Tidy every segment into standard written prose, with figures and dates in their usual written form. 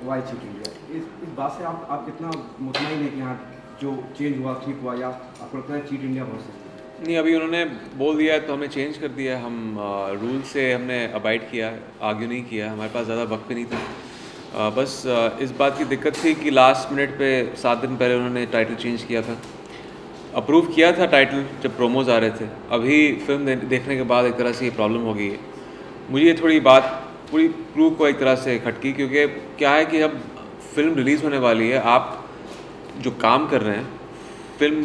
Y cheat India, इस बात से आप कितना मुतमईन है कि हाँ जो चेंज हुआ ठीक हुआ, या आपको लगता है चीट इंडिया बहुत सही? नहीं, अभी उन्होंने बोल दिया है तो हमने चेंज कर दिया है। हम रूल से हमने अबाइड किया, आर्ग्यू नहीं किया, हमारे पास ज़्यादा वक्त भी नहीं था। बस इस बात की दिक्कत थी कि लास्ट मिनट पे 7 दिन पहले उन्होंने टाइटल चेंज किया था। अप्रूव किया था टाइटल जब प्रोमोज आ रहे थे, अभी फिल्म देखने के बाद एक तरह से ये प्रॉब्लम हो गई है। मुझे ये थोड़ी बात पूरी क्रू को एक तरह से खटकी, क्योंकि क्या है कि अब फिल्म रिलीज़ होने वाली है, आप जो काम कर रहे हैं, फिल्म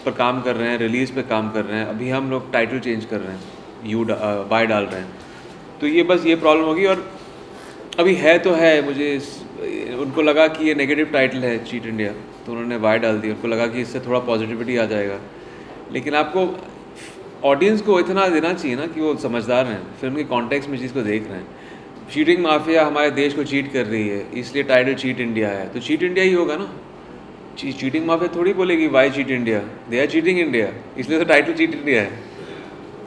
पर काम कर रहे हैं, रिलीज़ पे काम कर रहे हैं, अभी हम लोग टाइटल चेंज कर रहे हैं, वाई डाल रहे हैं, तो ये बस ये प्रॉब्लम होगी। और अभी है तो है, उनको लगा कि ये नेगेटिव टाइटल है चीट इंडिया, तो उन्होंने वाई डाल दी। उनको लगा कि इससे थोड़ा पॉजिटिविटी आ जाएगा, लेकिन आपको ऑडियंस को इतना देना चाहिए ना कि वो समझदार हैं, फिल्म के कॉन्टेक्स्ट में चीज़ को देख रहे हैं। चीटिंग माफिया हमारे देश को चीट कर रही है, इसलिए टाइटल चीट इंडिया है, तो चीट इंडिया ही होगा ना। चीटिंग माफिया थोड़ी बोलेगी why cheat India, they are cheating India, इसलिए तो टाइटल चीट इंडिया है।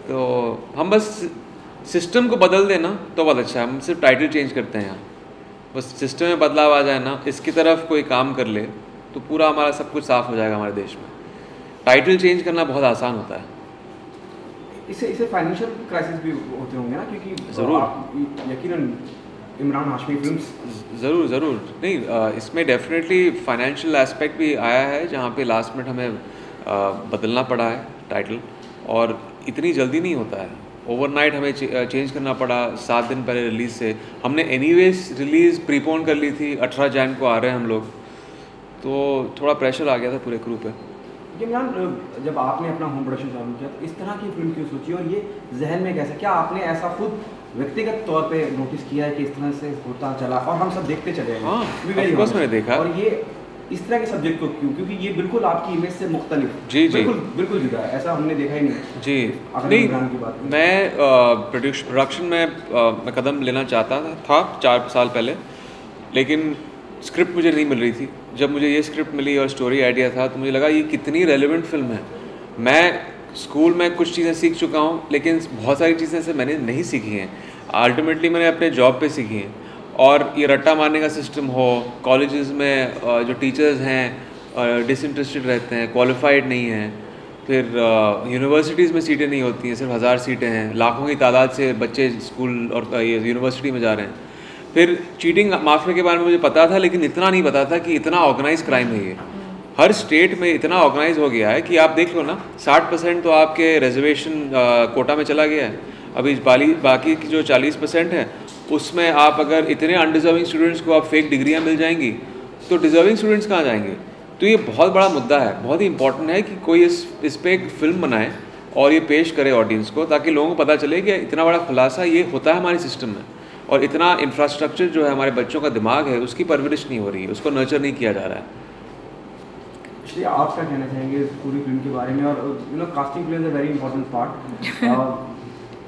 तो हम बस सिस्टम को बदल देना तो बहुत अच्छा है, हम सिर्फ टाइटल चेंज करते हैं यहाँ, बस सिस्टम में बदलाव आ जाए ना, इसकी तरफ कोई काम कर ले तो पूरा हमारा सब कुछ साफ हो जाएगा हमारे देश में। टाइटल चेंज करना बहुत आसान होता है। इससे फाइनेंशियल क्राइसिस भी होते होंगे ना, क्योंकि ज़रूर यकीनन इमरान हाशमी फिल्म्स। ज़रूर नहीं, इसमें डेफिनेटली फाइनेंशियल एस्पेक्ट भी आया है, जहाँ पे लास्ट मिनट हमें बदलना पड़ा है टाइटल, और इतनी जल्दी नहीं होता है, ओवरनाइट हमें चेंज करना पड़ा 7 दिन पहले रिलीज़ से। हमने एनीवेज रिलीज़ प्रीपोन कर ली थी, 18 जैन को आ रहे हैं हम लोग, तो थोड़ा प्रेशर आ गया था पूरे क्रू पे। इमरान, जब आपने अपना होम प्रोडक्शन चालू किया तो इस तरह की फिल्म क्यों सोची, और ये जहन में कैसे, क्या आपने ऐसा खुद व्यक्तिगत तौर पे नोटिस किया है कि इस तरह से होता चला और हम सब देखते चले गए? हाँ, ऑफ कोर्स मैंने देखा। और ये इस तरह के सब्जेक्ट को क्यों, क्योंकि ये बिल्कुल आपकी इमेज से मुख्तलिफ, जी बिल्कुल जुदा है, ऐसा हमने देखा ही नहीं जी। नहीं, की बात मैं प्रोडक्शन में कदम लेना चाहता था 4 साल पहले, लेकिन स्क्रिप्ट मुझे नहीं मिल रही थी। जब मुझे ये स्क्रिप्ट मिली और स्टोरी आइडिया था, तो मुझे लगा ये कितनी रेलेवेंट फिल्म है। मैं स्कूल में कुछ चीज़ें सीख चुका हूँ, लेकिन बहुत सारी चीज़ें से मैंने नहीं सीखी हैं, अल्टीमेटली मैंने अपने जॉब पे सीखी हैं। और ये रट्टा मारने का सिस्टम हो, कॉलेजेस में जो टीचर्स हैं डिसइंटरेस्टेड रहते हैं, क्वालिफाइड नहीं हैं, फिर यूनिवर्सिटीज़ में सीटें नहीं होती हैं, सिर्फ 1000 सीटें हैं, लाखों की तादाद से बच्चे स्कूल और ये यूनिवर्सिटी में जा रहे हैं। फिर चीटिंग माफिया के बारे में मुझे पता था, लेकिन इतना नहीं पता था कि इतना ऑर्गेनाइज क्राइम है ये। हर स्टेट में इतना ऑर्गेनाइज हो गया है कि आप देख लो ना, 60% तो आपके रिजर्वेशन कोटा में चला गया है। अभी बाकी की जो 40% है, उसमें आप अगर इतने अनडिज़र्विंग स्टूडेंट्स को आप फेक डिग्रियाँ मिल जाएंगी, तो डिज़र्विंग स्टूडेंट्स कहाँ जाएंगे? तो ये बहुत बड़ा मुद्दा है, बहुत ही इंपॉर्टेंट है कि कोई इस पर एक फ़िल्म बनाए और ये पेश करे ऑडियंस को, ताकि लोगों को पता चले कि इतना बड़ा खुलासा ये होता है हमारे सिस्टम में, और इतना इंफ्रास्ट्रक्चर जो है हमारे बच्चों का दिमाग है उसकी परवरिश नहीं हो रही है, उसको नर्चर नहीं किया जा रहा है। इसलिए आप क्या कहना चाहेंगे पूरी फिल्म के बारे में? और casting plays a very important part.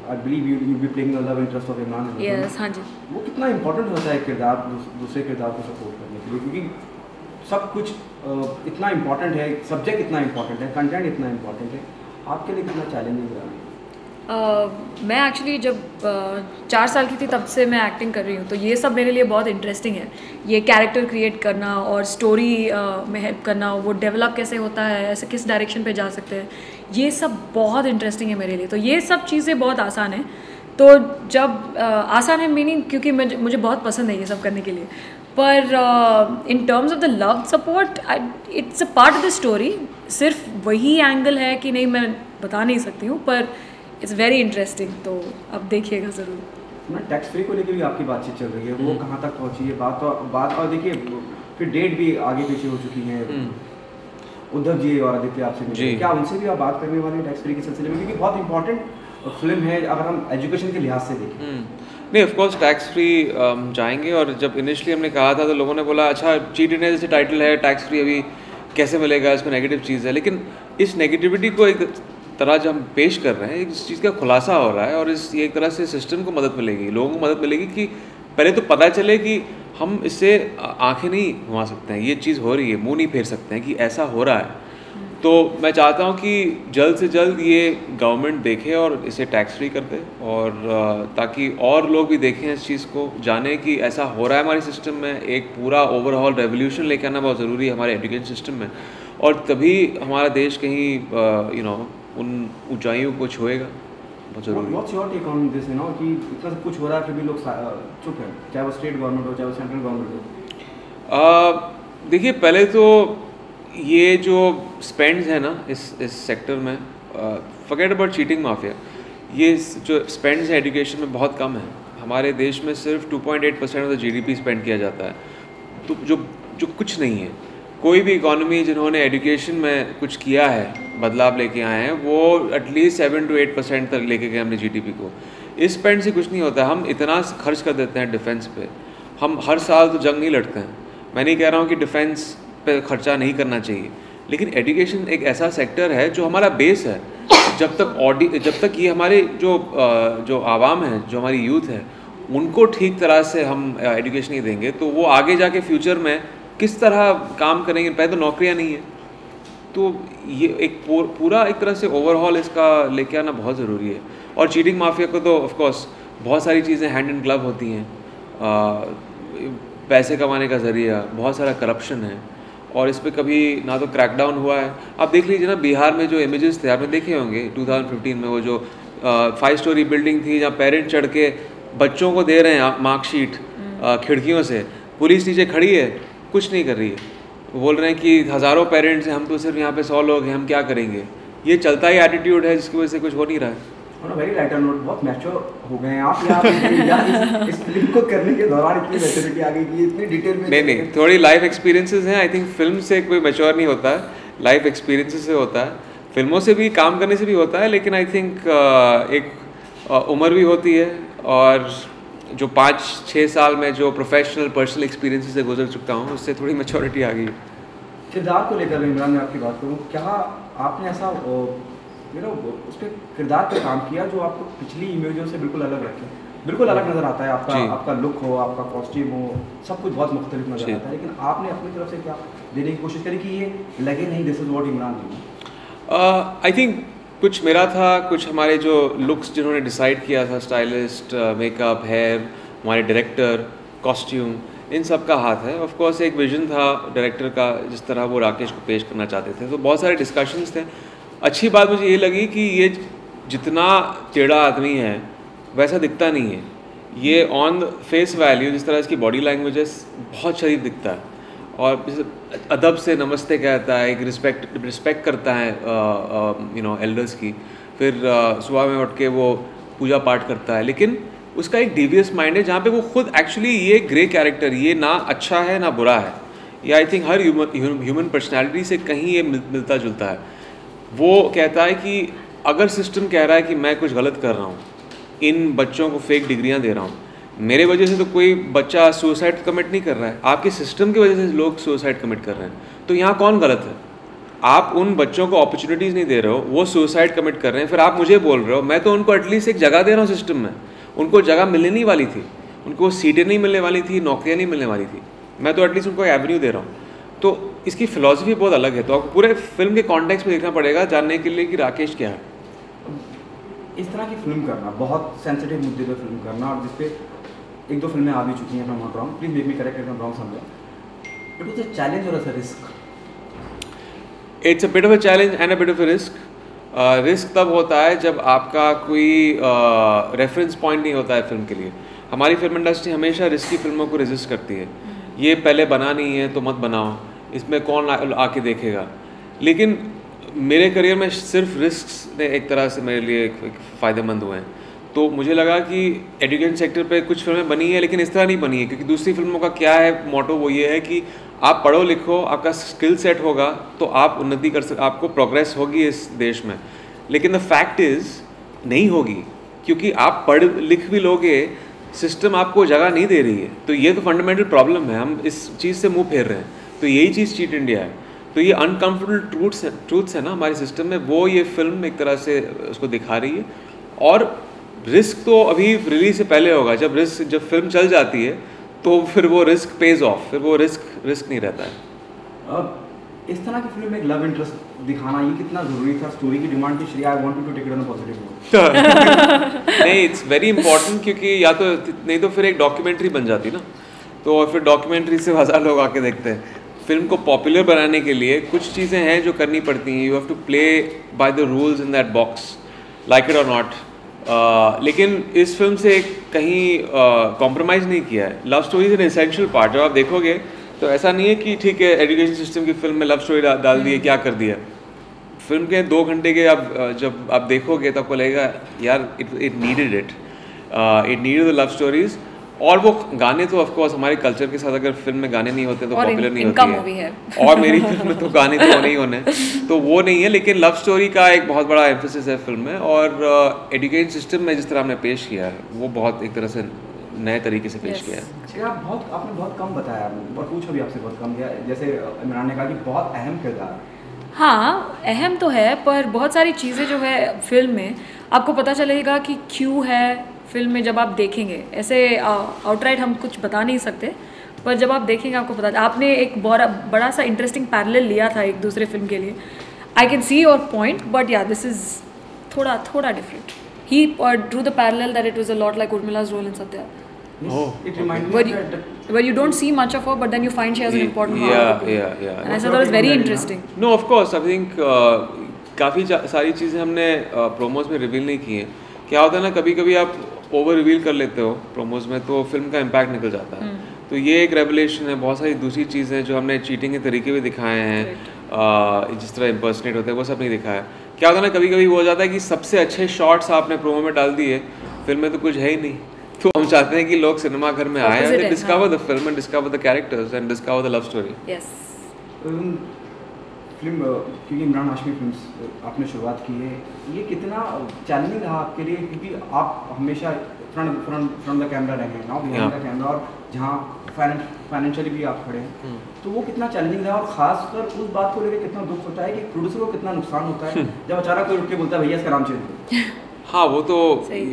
I believe you be playing the love interest of Imran. Yes, हाँ जी। वो कितना इंपॉर्टेंट होता है किरदार, दूसरे किरदार को सपोर्ट करने के लिए, क्योंकि सब कुछ इतना इंपॉर्टेंट है, सब्जेक्ट इतना इंपॉर्टेंट है, कंटेंट इतना इंपॉर्टेंट है, आपके लिए कितना चैलेंजिंग रहा? मैं एक्चुअली जब 4 साल की थी तब से मैं एक्टिंग कर रही हूँ, तो ये सब मेरे लिए बहुत इंटरेस्टिंग है। ये कैरेक्टर क्रिएट करना और स्टोरी में हेल्प करना, वो डेवलप कैसे होता है, ऐसे किस डायरेक्शन पे जा सकते हैं, ये सब बहुत इंटरेस्टिंग है मेरे लिए। तो ये सब चीज़ें बहुत आसान है। तो जब आसान है मीनिंग, क्योंकि मुझे बहुत पसंद है ये सब करने के लिए, पर in terms of the love support, it's a part of the story. सिर्फ वही एंगल है कि नहीं, मैं बता नहीं सकती हूँ, पर इट्स वेरी इंटरेस्टिंग, तो अब देखिएगा ज़रूर। मैं टैक्स फ्री को लेकर भी आपकी बातचीत चल रही है, वो कहाँ तक पहुँची है बात? और देखिए फिर डेट भी आगे पीछे हो चुकी है। उद्धव जी और आदित्य आपसे मिले, क्या उनसे भी आप बात करने वाले हैं टैक्स फ्री के सिलसिले में, क्योंकि बहुत इंपॉर्टेंट फिल्म है अगर हम एजुकेशन के लिहाज से देखें? नहीं, ऑफ कोर्स टैक्स फ्री जाएंगे। और जब इनिशियली हमने कहा था तो लोगों ने बोला अच्छा चीट इंडिया जैसे टाइटल है, टैक्स फ्री अभी कैसे मिलेगा, इसमें नेगेटिव चीज़ है। लेकिन इस नेगेटिविटी को एक तरह जब हम पेश कर रहे हैं, इस चीज़ का खुलासा हो रहा है, और ये एक तरह से सिस्टम को मदद मिलेगी, लोगों को मदद मिलेगी कि पहले तो पता चले कि हम इससे आंखें नहीं घुमा सकते हैं, ये चीज़ हो रही है, मुंह नहीं फेर सकते हैं कि ऐसा हो रहा है। तो मैं चाहता हूँ कि जल्द से जल्द ये गवर्नमेंट देखे और इसे टैक्स फ्री कर दे, और ताकि और लोग भी देखें इस चीज़ को, जाने कि ऐसा हो रहा है हमारे सिस्टम में। एक पूरा ओवरऑल रेवोल्यूशन लेके आना बहुत ज़रूरी है हमारे एजुकेशन सिस्टम में, और तभी हमारा देश कहीं उन ऊंचाइयों को छुएगा। बहुत ज़रूरी। What's your take on this, कि इतना सब कुछ हो रहा है फिर भी लोग चुप हैं, चाहे वो स्टेट गवर्नमेंट हो चाहे वो सेंट्रल गवर्नमेंट हो? देखिए, पहले तो ये जो स्पेंड्स है ना इस सेक्टर में, फॉरगेट अबाउट चीटिंग माफिया, ये जो स्पेंड्स है एजुकेशन में बहुत कम है। हमारे देश में सिर्फ 2.8% ऑफ द GDP स्पेंड किया जाता है, तो जो कुछ नहीं है। कोई भी इकॉनमी जिन्होंने एजुकेशन में कुछ किया है, बदलाव लेके आए हैं, वो एटलीस्ट 7 to 8% तक लेके गए हमने GDP को। इस स्पेंड से कुछ नहीं होता। हम इतना खर्च कर देते हैं डिफेंस पे, हम हर साल तो जंग नहीं लड़ते हैं। मैं नहीं कह रहा हूँ कि डिफेंस पे खर्चा नहीं करना चाहिए, लेकिन एजुकेशन एक ऐसा सेक्टर है जो हमारा बेस है। जब तक ये हमारे जो आवाम है, जो हमारी यूथ है, उनको ठीक तरह से हम एजुकेशन नहीं देंगे तो वो आगे जाके फ्यूचर में किस तरह काम करेंगे। पहले तो नौकरियां नहीं है, तो ये एक पूरा एक तरह से ओवरऑल इसका लेके आना बहुत ज़रूरी है। और चीटिंग माफिया को तो ऑफ कोर्स बहुत सारी चीज़ें हैंड इन ग्लव होती हैं। पैसे कमाने का ज़रिया, बहुत सारा करप्शन है, और इस पर कभी ना तो क्रैकडाउन हुआ है। आप देख लीजिए ना, बिहार में जो इमेजेस थे आपने देखे होंगे 2015 में, वो जो 5 स्टोरी बिल्डिंग थी जहाँ पेरेंट्स चढ़ के बच्चों को दे रहे हैं मार्कशीट खिड़कियों से, पुलिस नीचे खड़ी है, कुछ नहीं कर रही है। वो बोल रहे हैं कि हज़ारों पेरेंट्स हैं, हम तो सिर्फ यहाँ पे 100 लोग हैं, हम क्या करेंगे। ये चलता ही एटीट्यूड है जिसकी वजह से कुछ हो नहीं रहा है। वेरी लाइटर नोट, बहुत मैच्योर हो गए हैं आप यहाँ इस फिल्म को करने के दौरान इतनी मैच्योरिटी आ गई कि इतनी डिटेल में। नहीं, थोड़ी लाइफ एक्सपीरियंसेस हैं। आई थिंक फिल्म से कोई मैच्योर नहीं होता है, लाइफ एक्सपीरियंसेस से होता है। फिल्मों से भी, काम करने से भी होता है, लेकिन आई थिंक एक उम्र भी होती है, और जो 5-6 साल में जो प्रोफेशनल पर्सनल एक्सपीरियंसेस से गुजर चुका हूँ, उससे थोड़ी मैच्योरिटी आ गई। किरदार को लेकर इमरान, मैं आपकी बात करूँ, क्या आपने ऐसा उस पर किरदार पे काम किया जो आपको पिछली इमेजों से बिल्कुल अलग रखे? बिल्कुल अलग नज़र आता है आपका लुक हो, आपका कॉस्ट्यूम हो, सब कुछ बहुत मुख्तलिफ नज़र आता है, लेकिन आपने अपनी तरफ से क्या देने की कोशिश करी कि ये लगे नहीं दिस इज व्हाट इमरान है? आई थिंक कुछ मेरा था, कुछ हमारे जो लुक्स जिन्होंने डिसाइड किया था, स्टाइलिस्ट, मेकअप, हेयर, हमारे डायरेक्टर, कॉस्ट्यूम, इन सब का हाथ है। ऑफ कोर्स एक विजन था डायरेक्टर का, जिस तरह वो राकेश को पेश करना चाहते थे, तो बहुत सारे डिस्कशंस थे। अच्छी बात मुझे ये लगी कि ये जितना टेढ़ा आदमी है वैसा दिखता नहीं है। ये ऑन फेस वैल्यू, जिस तरह इसकी बॉडी लैंग्वेजेस, बहुत शरीफ दिखता है, और अदब से नमस्ते कहता है, एक रिस्पेक्ट करता है एल्डर्स की। फिर सुबह में उठ के वो पूजा पाठ करता है, लेकिन उसका एक डेवियस माइंड है जहाँ पे वो खुद एक्चुअली ये ग्रे कैरेक्टर, ये ना अच्छा है ना बुरा है। ये I think her human personality से कहीं ये मिलता जुलता है। वो कहता है कि अगर सिस्टम कह रहा है कि मैं कुछ गलत कर रहा हूँ, इन बच्चों को फेक डिग्रियाँ दे रहा हूँ, मेरे वजह से तो कोई बच्चा सुसाइड कमिट नहीं कर रहा है, आपके सिस्टम की वजह से लोग सुसाइड कमिट कर रहे हैं, तो यहाँ कौन गलत है? आप उन बच्चों को अपॉर्चुनिटीज़ नहीं दे रहे हो, वो सुसाइड कमिट कर रहे हैं, फिर आप मुझे बोल रहे हो। मैं तो उनको एटलीस्ट एक जगह दे रहा हूँ सिस्टम में, उनको जगह मिलने नहीं वाली थी, उनको सीटें नहीं मिलने वाली थी, नौकरियाँ नहीं मिलने वाली थी, मैं तो एटलीस्ट उनको एवेन्यू दे रहा हूँ। तो इसकी फ़िलॉसफी बहुत अलग है। तो आपको पूरे फिल्म के कॉन्टेक्स्ट में देखना पड़ेगा जानने के लिए कि राकेश क्या है। इस तरह की फिल्म करना, बहुत सेंसिटिव मुद्दे पर फिल्म करना, और जिसपे 1-2 फिल्में आ भी चुकी हैं, from wrong, please make me correct if I am wrong somewhere, but it's a challenge और a risk. It's a bit of a challenge and a bit of a risk. Risk तब होता है जब आपका कोई रेफरेंस पॉइंट नहीं होता है फिल्म के लिए। हमारी फिल्म इंडस्ट्री हमेशा रिस्की फिल्मों को रेजिस्ट करती है। ये पहले बना नहीं है तो मत बनाओ, इसमें कौन आके देखेगा। लेकिन मेरे करियर में सिर्फ रिस्क ने एक तरह से मेरे लिए एक फ़ायदेमंद हुए हैं। तो मुझे लगा कि एजुकेशन सेक्टर पे कुछ फिल्में बनी है, लेकिन इस तरह नहीं बनी है, क्योंकि दूसरी फिल्मों का क्या है मोटो, वो ये है कि आप पढ़ो लिखो, आपका स्किल सेट होगा तो आप उन्नति कर सकते, आपको प्रोग्रेस होगी इस देश में। लेकिन द फैक्ट इज़ नहीं होगी, क्योंकि आप पढ़ लिख भी लोगे, सिस्टम आपको जगह नहीं दे रही है। तो ये तो फंडामेंटल प्रॉब्लम है, हम इस चीज़ से मुंह फेर रहे हैं। तो यही चीज़ चीट इंडिया है। तो ये अनकम्फर्टेबल ट्रूथ्स है ना हमारे सिस्टम में, वो ये फिल्म एक तरह से उसको दिखा रही है। और रिस्क तो अभी रिलीज से पहले होगा, जब फिल्म चल जाती है तो फिर वो रिस्क पेज ऑफ, फिर वो रिस्क नहीं रहता है। इस तरह की फिल्म में एक लव इंटरेस्ट दिखाना ये कितना ज़रूरी था? स्टोरी की डिमांड थी, Shreya I want you to take it on a positive note. नहीं, इट्स वेरी इंपॉर्टेंट, क्योंकि या तो नहीं तो फिर एक डॉक्यूमेंट्री बन जाती ना, तो फिर डॉक्यूमेंट्री से 1000 लोग आके देखते हैं। फिल्म को पॉपुलर बनाने के लिए कुछ चीज़ें हैं जो करनी पड़ती हैं। You have to play by the rules in that box, like it और नॉट। लेकिन इस फिल्म से कहीं कॉम्प्रोमाइज़ नहीं किया है। Love story is an essential part. जब आप देखोगे तो ऐसा नहीं है कि ठीक है एजुकेशन सिस्टम की फिल्म में लव स्टोरी डाल दी है, क्या कर दिया। फिल्म के 2 घंटे के आप जब आप देखोगे तो आपको लगेगा यार it needed it needed the love stories. और वो गाने तो ऑफ कोर्स हमारे कल्चर के साथ अगर फिल्म में गाने नहीं होते तो पॉपुलर नहीं होती है। और मेरी फिल्म में तो गाने तो होने ही होने, तो वो नहीं है। लेकिन लव स्टोरी का एक बहुत बड़ा एम्फेसिस है फिल्म में, और एजुकेशन सिस्टम में जिस तरह हमने पेश किया है वो बहुत एक तरह से नए तरीके से पेश किया है। आपने बहुत कम बताया और पूछो भी आपसे बहुत कम किया। जैसे इमरान ने कहा कि बहुत अहम किरदार। हाँ, अहम तो है, पर बहुत सारी चीज़ें जो है फिल्म में आपको पता चलेगा कि क्यों है फिल्म में जब आप देखेंगे। ऐसे आउटराइट हम कुछ बता नहीं सकते, पर जब आप देखेंगे आपको पता। आपने एक बड़ा सा इंटरेस्टिंग पैरेलल लिया था एक दूसरे फिल्म के लिए। I can see your point, but या दिस इज़ थोड़ा different. He drew the parallel that it was a lot like Urmila's role in Satya. Yes, it reminded me where you don't see much of her, but then you find she has an important role. Yeah. And I thought that was very interesting. No, of course. I think काफ़ी सारी चीज़ें हमने promos में reveal नहीं की हैं। क्या होता है ना, कभी आप ओवर रिवील कर लेते हो प्रोमोज में तो फिल्म का इम्पैक्ट निकल जाता है। तो ये एक रेवलेशन है। बहुत सारी दूसरी चीज़ें जो हमने चीटिंग के तरीके भी दिखाए हैं, जिस तरह इम्पर्सनेट होते हैं वो सब नहीं दिखाया। क्या होता है ना, कभी वो हो जाता है कि सबसे अच्छे शॉट्स आपने प्रोमो में डाल दिए, फिल्म में तो कुछ है ही नहीं। तो हम चाहते हैं कि लोग सिनेमा घर में आए and discover the film and discover the characters and discover the love story. Yes. Film क्योंकि इमरान हाशमी फिल्म्स आपने शुरुआत की है, ये कितना चैलेंजिंग रहा आपके लिए? क्योंकि आप हमेशा फ्रंट द कैमरा रहे हैं, नाउ बिहाइंड द कैमरा, और जहाँ फाइनेंशियली भी आप खड़े हैं, तो वो कितना चैलेंजिंग रहा? और खासकर उस बात को लेकर कितना दुख होता है कि प्रोड्यूसर को कितना नुकसान होता है जब अचानक कोई उठ के बोलता है भैया इसका नाम चेंज करो। हाँ,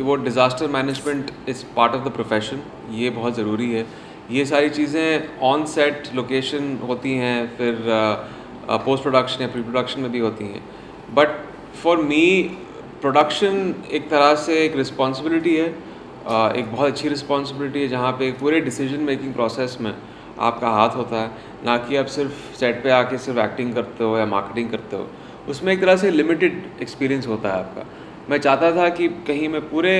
वो disaster management is part of the profession. ये बहुत ज़रूरी है। ये सारी चीज़ें ऑन सेट लोकेशन होती हैं, फिर पोस्ट प्रोडक्शन या प्री प्रोडक्शन में भी होती हैं। बट फॉर मी प्रोडक्शन एक तरह से एक रिस्पॉन्सिबिलिटी है, एक बहुत अच्छी रिस्पॉन्सिबिलिटी है, जहाँ पे पूरे डिसीजन मेकिंग प्रोसेस में आपका हाथ होता है, ना कि आप सिर्फ सेट पे आके सिर्फ एक्टिंग करते हो या मार्केटिंग करते हो। उसमें एक तरह से लिमिटेड एक्सपीरियंस होता है आपका। मैं चाहता था कि कहीं मैं पूरे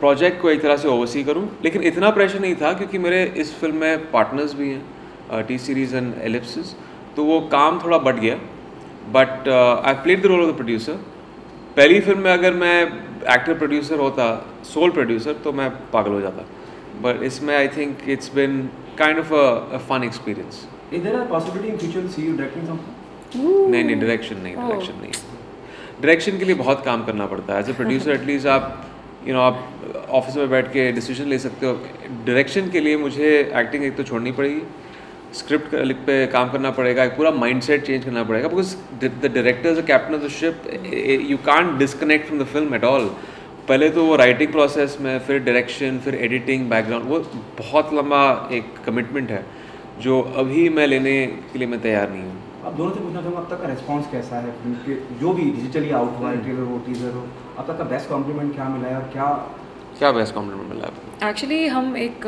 प्रोजेक्ट को एक तरह से ओवरसी करूं, लेकिन इतना प्रेशर नहीं था क्योंकि मेरे इस फिल्म में पार्टनर्स भी हैं, टी सीरीज़ एंड एलिप्सिस, तो वो काम थोड़ा बढ़ गया। But I played the role of the producer. पहली फिल्म में अगर मैं एक्टर प्रोड्यूसर होता, सोल प्रोड्यूसर, तो मैं पागल हो जाता। बट इसमें I think it's been kind of a fun experience. Is there a possibility in future to see you directing something? नहीं, डायरेक्शन नहीं। डायरेक्शन के लिए बहुत काम करना पड़ता है। एज ए प्रोड्यूसर एटलीस्ट आप ऑफिस में बैठ के डिसीजन ले सकते हो। डायरेक्शन के लिए मुझे एक्टिंग एक तो छोड़नी पड़ेगी, स्क्रिप्ट पे काम करना पड़ेगा, एक पूरा माइंडसेट चेंज करना पड़ेगा, because the director is a captain of the ship. You can't disconnect from the film at all. पहले तो वो राइटिंग प्रोसेस में, फिर डायरेक्शन, फिर एडिटिंग, बैकग्राउंड, वो बहुत लंबा एक कमिटमेंट है जो अभी मैं लेने के लिए मैं तैयार नहीं हूँ। अब दोनों से पूछना चाहूँगा, अब तक का रिस्पांस कैसा है फिल्म के? जो भी डिजिटली आउट हुआ है, ट्रेलर हो, टीजर हो, अब तक का बेस्ट कॉम्प्लीमेंट क्या मिला है और क्या बेस्ट कॉम्प्लीमेंट मिला है? एक्चुअली हम एक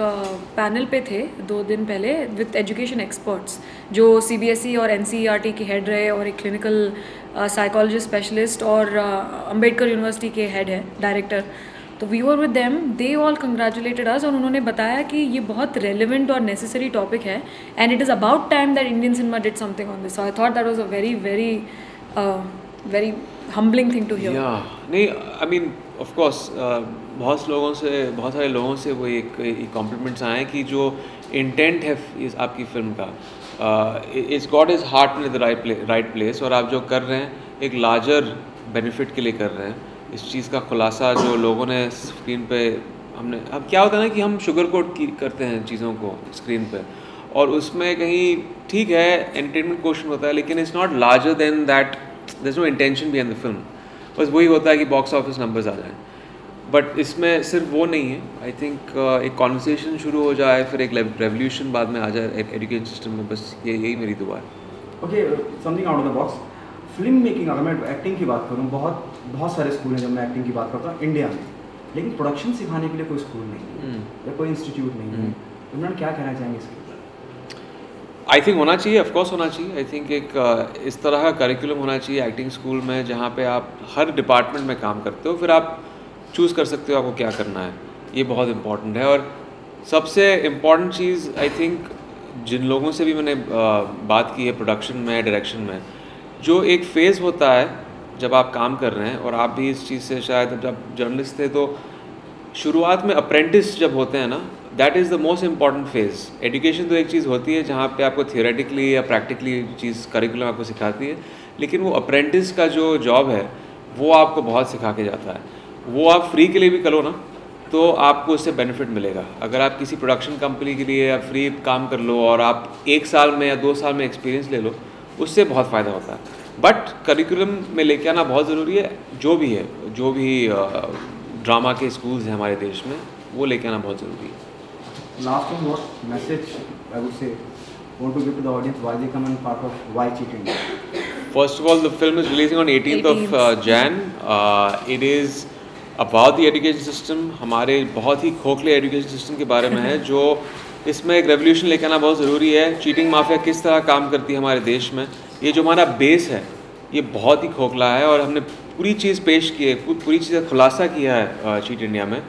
पैनल पे थे 2 दिन पहले विद एजुकेशन एक्सपर्ट्स, जो CBSE और NCERT के हेड रहे, और एक क्लिनिकल साइकोलॉजिस्ट स्पेशलिस्ट और अंबेडकर यूनिवर्सिटी के हेड है, डायरेक्टर। तो we were with them, they all congratulated us, और उन्होंने बताया कि ये बहुत रेलिवेंट और नेसेसरी टॉपिक है and it is about time that Indian cinema did something on this. So I thought that was a very very very humbling thing to here. नहीं, I mean of course बहुत सारे लोगों से वो एक compliments आए कि जो इंटेंट है इस आपकी फिल्म का, it's got is heart in the right place, और आप जो कर रहे हैं एक लार्जर बेनिफिट के लिए कर रहे हैं। इस चीज़ का खुलासा जो लोगों ने स्क्रीन पे हमने, अब क्या होता है ना कि हम शुगर कोट करते हैं चीज़ों को स्क्रीन पे, और उसमें कहीं ठीक है एंटरटेनमेंट क्वेश्चन होता है, लेकिन it's not larger than that, there is no intention behind the film. बस वही होता है कि बॉक्स ऑफिस नंबर्स आ जाएं। बट इसमें सिर्फ वो नहीं है। आई थिंक एक कॉन्वर्सेशन शुरू हो जाए, फिर एक रेवोल्यूशन बाद में आ जाए एजुकेशन सिस्टम में। बस यही मेरी दुआ है। Okay, something out of the box, film making, अगर मैं एक्टिंग की बात करूँ, बहुत सारे स्कूल हैं जब मैं एक्टिंग की बात करता हूँ इंडिया में, लेकिन प्रोडक्शन सिखाने के लिए कोई स्कूल नहीं है या कोई इंस्टीट्यूट नहीं है। इमरान क्या कहना चाहेंगे इसके ऊपर? आई थिंक होना चाहिए, ऑफकोर्स होना चाहिए। आई थिंक एक इस तरह का करिकुलम होना चाहिए एक्टिंग स्कूल में जहाँ पे आप हर डिपार्टमेंट में काम करते हो, फिर आप चूज़ कर सकते हो आपको क्या करना है। ये बहुत इम्पॉर्टेंट है। और सबसे इम्पॉर्टेंट चीज़ आई थिंक जिन लोगों से भी मैंने बात की है प्रोडक्शन में, डायरेक्शन में, जो एक फ़ेज़ होता है जब आप काम कर रहे हैं, और आप भी इस चीज़ से शायद जब जर्नलिस्ट थे तो शुरुआत में अप्रेंटिस जब होते हैं ना, that is the most important phase. Education तो एक चीज़ होती है जहाँ पे आपको थियोरेटिकली या प्रैक्टिकली चीज़ करिकुलम आपको सिखाती है, लेकिन वो अप्रेंटिस का जो जॉब है वो आपको बहुत सिखा के जाता है। वो आप फ्री के लिए भी करो ना तो आपको उससे बेनिफिट मिलेगा। अगर आप किसी प्रोडक्शन कंपनी के लिए या फ्री काम कर लो और आप 1 साल में या 2 साल में एक्सपीरियंस ले लो, उससे बहुत फ़ायदा होता है। बट करिकुलम में लेके आना बहुत ज़रूरी है। जो भी है, जो भी ड्रामा के स्कूल्स हैं हमारे देश में, वो लेके आना बहुत ज़रूरी है। Last one, what message I would say want to give to the audience why they come and part of Why Cheat India? First of all, the film is releasing on 18th of Jan. It is about the education system. हमारे बहुत ही खोखले education system के बारे में है, जो इसमें एक रेवोल्यूशन लेकर आना बहुत ज़रूरी है। चीटिंग माफिया किस तरह काम करती है हमारे देश में, ये जो हमारा बेस है ये बहुत ही खोखला है, और हमने पूरी चीज़ पेश की है, पूरी चीज़ का खुलासा किया है चीट इंडिया में।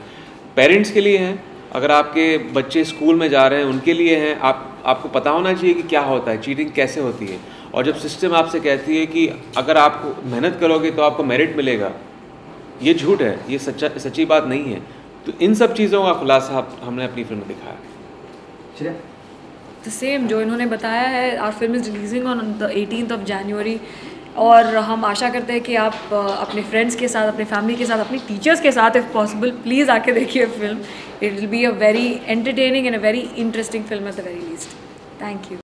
पेरेंट्स के लिए हैं, अगर आपके बच्चे स्कूल में जा रहे हैं उनके लिए हैं, आपको पता होना चाहिए कि क्या होता है, चीटिंग कैसे होती है। और जब सिस्टम आपसे कहती है कि अगर आप मेहनत करोगे तो आपको मेरिट मिलेगा, ये झूठ है, ये सच्ची बात नहीं है। तो इन सब चीज़ों का खुलासा हमने अपनी फिल्म में दिखाया। चलिए, द सेम जो इन्होंने बताया है। Our film is releasing on the 18th of January, और हम आशा करते हैं कि आप अपने फ्रेंड्स के साथ, अपने फैमिली के साथ, अपने टीचर्स के साथ इफ़ पॉसिबल प्लीज़ आके देखिए film. It will be a very entertaining and a very interesting film at the very least. Thank you.